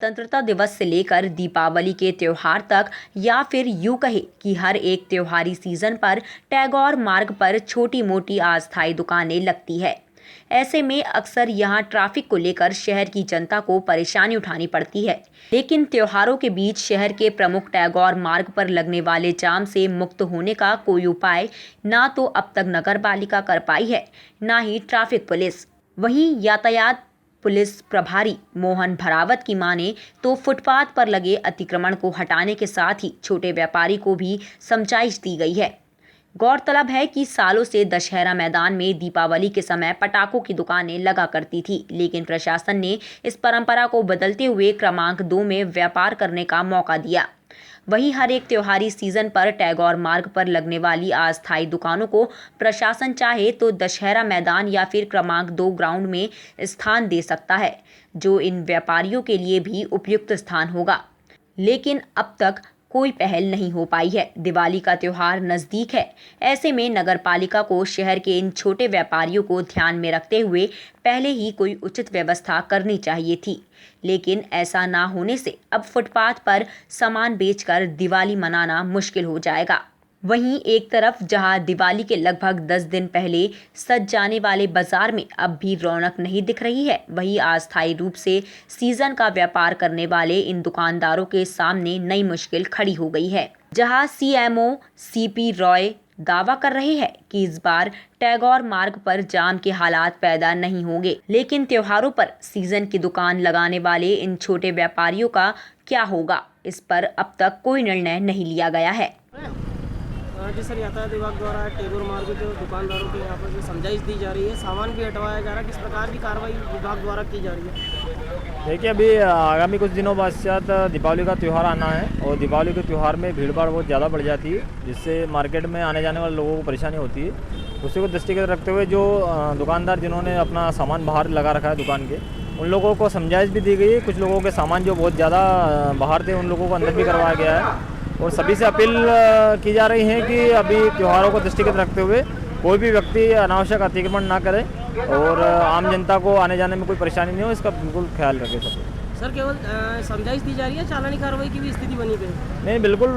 स्वतंत्रता दिवस से लेकर दीपावली के त्योहार तक या फिर यूं कहे कि हर एक त्योहारी सीजन पर टैगोर मार्ग पर छोटी मोटी अस्थायी दुकानें लगती है। ऐसे में अक्सर यहां ट्रैफिक को लेकर शहर की जनता को परेशानी उठानी पड़ती है। लेकिन त्योहारों के बीच शहर के प्रमुख टैगोर मार्ग पर लगने वाले जाम से मुक्त होने का कोई उपाय ना तो अब तक नगर पालिका कर पाई है, ना ही ट्रैफिक पुलिस। वहीं यातायात पुलिस प्रभारी मोहन भरावत की माने तो फुटपाथ पर लगे अतिक्रमण को हटाने के साथ ही छोटे व्यापारी को भी समझाइश दी गई है। गौरतलब है कि सालों से दशहरा मैदान में दीपावली के समय पटाखों की दुकानें लगा करती थी, लेकिन प्रशासन ने इस परंपरा को बदलते हुए क्रमांक 2 में व्यापार करने का मौका दिया। वहीं हर एक त्योहारी सीजन पर टैगोर मार्ग पर लगने वाली अस्थायी दुकानों को प्रशासन चाहे तो दशहरा मैदान या फिर क्रमांक 2 ग्राउंड में स्थान दे सकता है, जो इन व्यापारियों के लिए भी उपयुक्त स्थान होगा। लेकिन अब तक कोई पहल नहीं हो पाई है। दिवाली का त्योहार नज़दीक है, ऐसे में नगर पालिका को शहर के इन छोटे व्यापारियों को ध्यान में रखते हुए पहले ही कोई उचित व्यवस्था करनी चाहिए थी। लेकिन ऐसा ना होने से अब फुटपाथ पर सामान बेचकर दिवाली मनाना मुश्किल हो जाएगा। वहीं एक तरफ जहां दिवाली के लगभग 10 दिन पहले सज जाने वाले बाजार में अब भी रौनक नहीं दिख रही है, वहीं अस्थायी रूप से सीजन का व्यापार करने वाले इन दुकानदारों के सामने नई मुश्किल खड़ी हो गई है। जहां सीएमओ सीपी रॉय दावा कर रहे हैं कि इस बार टैगोर मार्ग पर जाम के हालात पैदा नहीं होंगे, लेकिन त्योहारों पर सीजन की दुकान लगाने वाले इन छोटे व्यापारियों का क्या होगा, इस पर अब तक कोई निर्णय नहीं लिया गया है। जी सर, यातायात विभाग द्वारा टैगोर मार्ग जो दुकानदारों के यहाँ पर जो समझाइश दी जा रही है, सामान भी हटवाया जा रहा है, किस प्रकार की कार्रवाई विभाग द्वारा की जा रही है? देखिए, अभी आगामी कुछ दिनों पश्चात दीपावली का त्यौहार आना है और दीपावली के त्यौहार में भीड़ भाड़ बहुत ज़्यादा बढ़ जाती है, जिससे मार्केट में आने जाने वाले लोगों को परेशानी होती है। उसी को दृष्टिगत रखते हुए जो दुकानदार जिन्होंने अपना सामान बाहर लगा रखा है दुकान के, उन लोगों को समझाइश भी दी गई है। कुछ लोगों के सामान जो बहुत ज़्यादा बाहर थे, उन लोगों को अंदर भी करवाया गया है और सभी से अपील की जा रही है कि अभी त्योहारों को दृष्टिगत रखते हुए कोई भी व्यक्ति अनावश्यक अतिक्रमण ना करे और आम जनता को आने जाने में कोई परेशानी नहीं हो, इसका बिल्कुल ख्याल रखें सब। सर, केवल समझाइश दी जा रही है, चालानी कार्रवाई की भी स्थिति बनी हुई है? नहीं, बिल्कुल।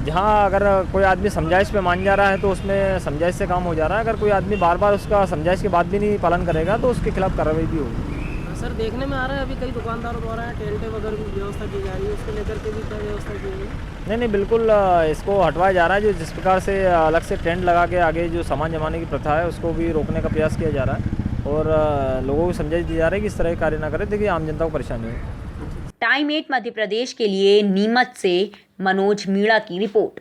जहां अगर कोई आदमी समझाइश पे मान जा रहा है तो उसमें समझाइश से काम हो जा रहा है। अगर कोई आदमी बार बार उसका समझाइश के बाद भी नहीं पालन करेगा तो उसके खिलाफ कार्रवाई भी होगी। सर, देखने में आ रहा है अभी कई दुकानदारों द्वारा टेंटे वगैरह की व्यवस्था की जा रही है, उसको लेकर के भी क्या व्यवस्था की गई है? नहीं, बिल्कुल इसको हटवाया जा रहा है। जो जिस प्रकार से अलग से टेंट लगा के आगे जो सामान जमाने की प्रथा है, उसको भी रोकने का प्रयास किया जा रहा है और लोगों को समझाइश दी जा रही है कि इस तरह के कार्य ना करें, देखिए आम जनता को परेशानी हो। टाइम 8 मध्य प्रदेश के लिए नीमच से मनोज मीणा की रिपोर्ट।